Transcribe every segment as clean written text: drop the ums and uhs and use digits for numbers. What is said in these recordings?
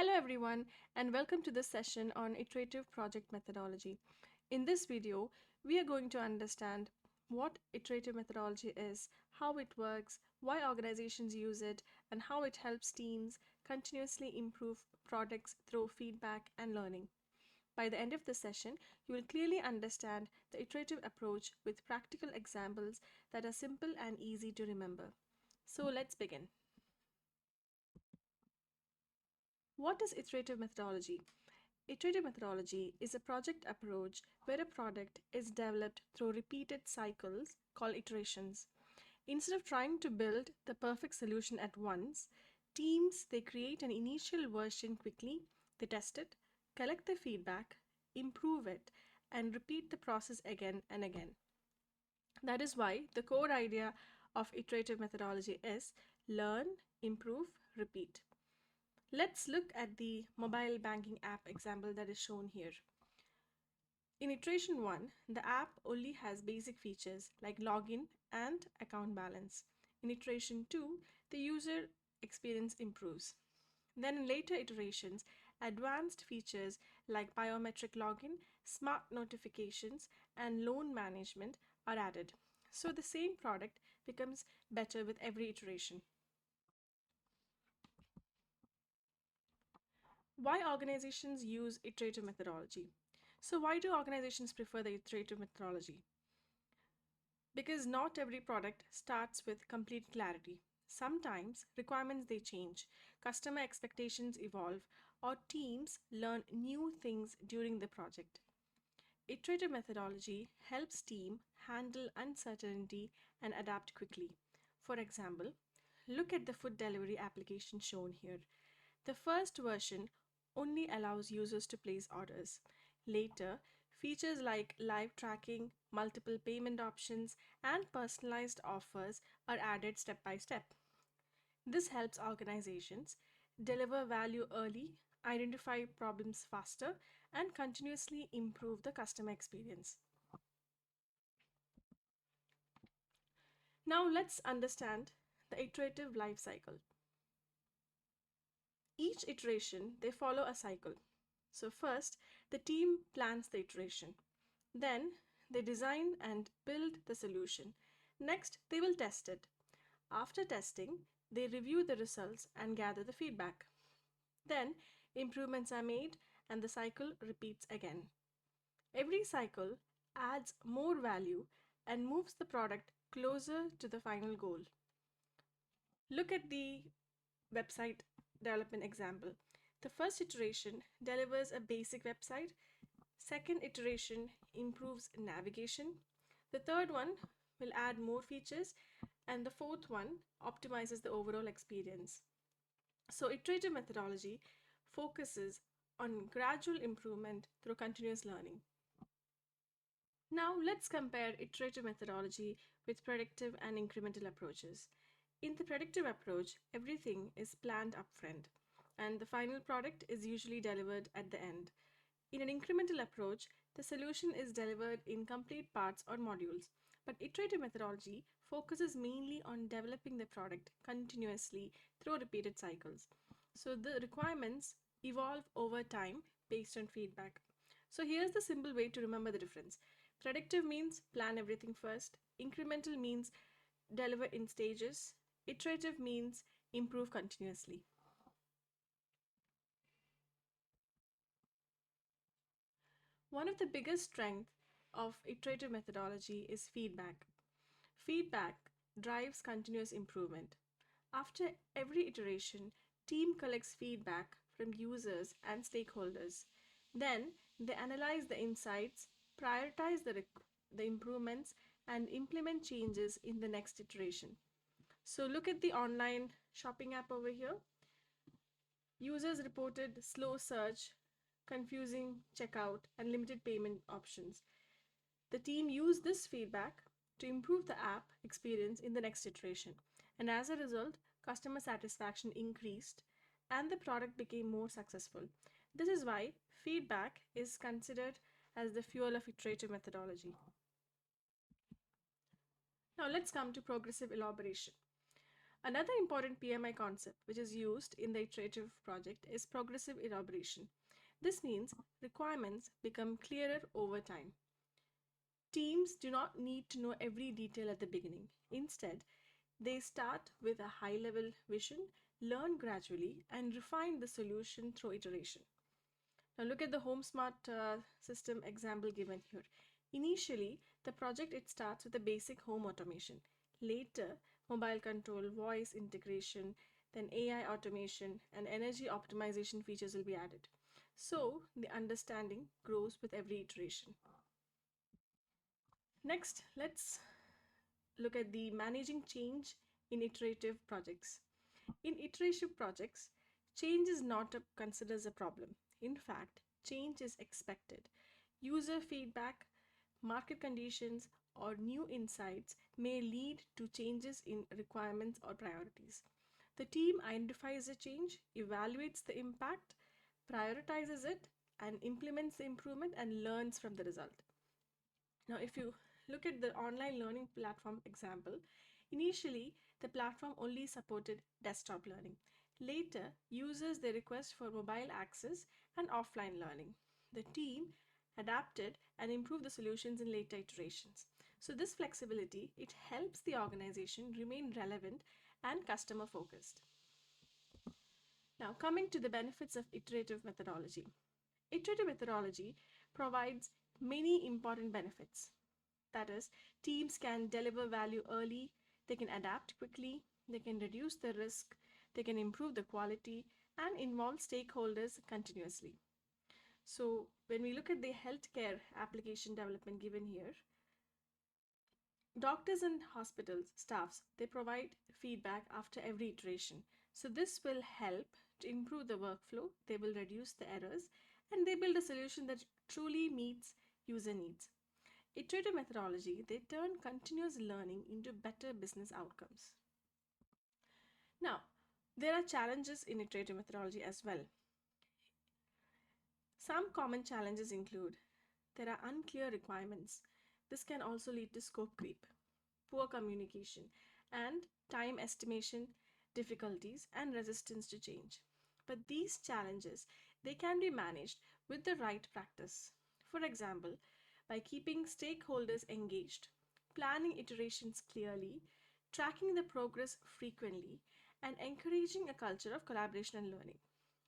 Hello everyone and welcome to this session on Iterative Project Methodology. In this video, we are going to understand what iterative methodology is, how it works, why organizations use it, and how it helps teams continuously improve products through feedback and learning. By the end of the session, you will clearly understand the iterative approach with practical examples that are simple and easy to remember. So let's begin. What is iterative methodology? Iterative methodology is a project approach where a product is developed through repeated cycles called iterations. Instead of trying to build the perfect solution at once, teams they create an initial version quickly, they test it, collect the feedback, improve it, and repeat the process again and again. That is why the core idea of iterative methodology is learn, improve, repeat. Let's look at the mobile banking app example that is shown here. In iteration 1, the app only has basic features like login and account balance. In iteration 2, the user experience improves. Then in later iterations, advanced features like biometric login, smart notifications, and loan management are added. So the same product becomes better with every iteration. Why organizations use iterative methodology? So why do organizations prefer the iterative methodology? Because not every product starts with complete clarity. Sometimes requirements they change, customer expectations evolve, or teams learn new things during the project. Iterative methodology helps team handle uncertainty and adapt quickly. For example, look at the food delivery application shown here. The first version only allows users to place orders. Later, features like live tracking, multiple payment options, and personalized offers are added step by step. This helps organizations deliver value early, identify problems faster, and continuously improve the customer experience. Now let's understand the iterative life cycle. Each iteration, they follow a cycle. So first, the team plans the iteration. Then they design and build the solution. Next, they will test it. After testing, they review the results and gather the feedback. Then improvements are made and the cycle repeats again. Every cycle adds more value and moves the product closer to the final goal. Look at the website development example. The first iteration delivers a basic website. Second iteration improves navigation. The third one will add more features. And the fourth one optimizes the overall experience. So iterative methodology focuses on gradual improvement through continuous learning. Now let's compare iterative methodology with predictive and incremental approaches. In the predictive approach, everything is planned upfront, and the final product is usually delivered at the end. In an incremental approach, the solution is delivered in complete parts or modules, but iterative methodology focuses mainly on developing the product continuously through repeated cycles. So the requirements evolve over time based on feedback. So here's the simple way to remember the difference. Predictive means plan everything first. Incremental means deliver in stages. Iterative means improve continuously. One of the biggest strengths of iterative methodology is feedback. Feedback drives continuous improvement. After every iteration, team collects feedback from users and stakeholders. Then they analyze the insights, prioritize the improvements, and implement changes in the next iteration. So look at the online shopping app over here. Users reported slow search, confusing checkout, and limited payment options. The team used this feedback to improve the app experience in the next iteration. And as a result, customer satisfaction increased and the product became more successful. This is why feedback is considered as the fuel of iterative methodology. Now let's come to progressive elaboration. Another important PMI concept which is used in the iterative project is progressive elaboration. This means requirements become clearer over time. Teams do not need to know every detail at the beginning. Instead, they start with a high level vision, learn gradually, and refine the solution through iteration. Now look at the home smart system example given here. Initially, the project it starts with a basic home automation. Later, mobile control, voice integration, then AI automation and energy optimization features will be added. So the understanding grows with every iteration. Next, let's look at the managing change in iterative projects. In iterative projects, change is not considered as a problem. In fact, change is expected. User feedback, market conditions, or new insights may lead to changes in requirements or priorities. The team identifies the change, evaluates the impact, prioritizes it, and implements the improvement and learns from the result. Now, if you look at the online learning platform example, initially the platform only supported desktop learning. Later, users they request for mobile access and offline learning. The team adapted and improved the solutions in later iterations. So this flexibility, it helps the organization remain relevant and customer focused. Now, coming to the benefits of iterative methodology. Iterative methodology provides many important benefits. That is, teams can deliver value early, they can adapt quickly, they can reduce the risk, they can improve the quality, and involve stakeholders continuously. So, when we look at the healthcare application development given here, doctors and hospitals staffs they provide feedback after every iteration. So this will help to improve the workflow, they will reduce the errors, and they build a solution that truly meets user needs. Iterative methodology, they turn continuous learning into better business outcomes. Now, there are challenges in iterative methodology as well. Some common challenges include there are unclear requirements. This can also lead to scope creep, poor communication, and time estimation difficulties and resistance to change. But these challenges, they can be managed with the right practice. For example, by keeping stakeholders engaged, planning iterations clearly, tracking the progress frequently, and encouraging a culture of collaboration and learning.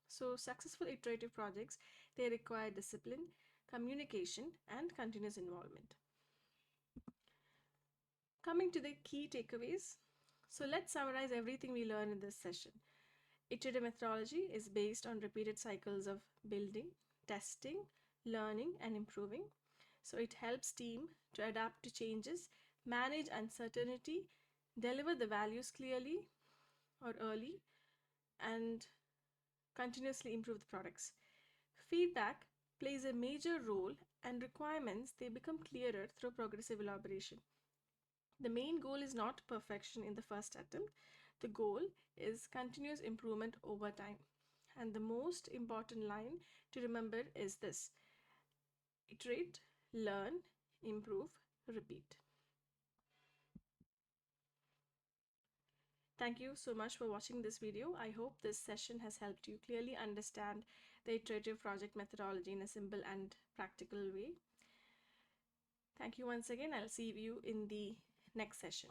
So successful iterative projects, they require discipline, communication, and continuous involvement. Coming to the key takeaways. So let's summarize everything we learned in this session. Iterative methodology is based on repeated cycles of building, testing, learning, and improving. So it helps team to adapt to changes, manage uncertainty, deliver the values clearly or early, and continuously improve the products. Feedback plays a major role and requirements they become clearer through progressive elaboration. The main goal is not perfection in the first attempt. The goal is continuous improvement over time. And the most important line to remember is this: iterate, learn, improve, repeat. Thank you so much for watching this video. I hope this session has helped you clearly understand the iterative project methodology in a simple and practical way. Thank you once again. I'll see you in the next session.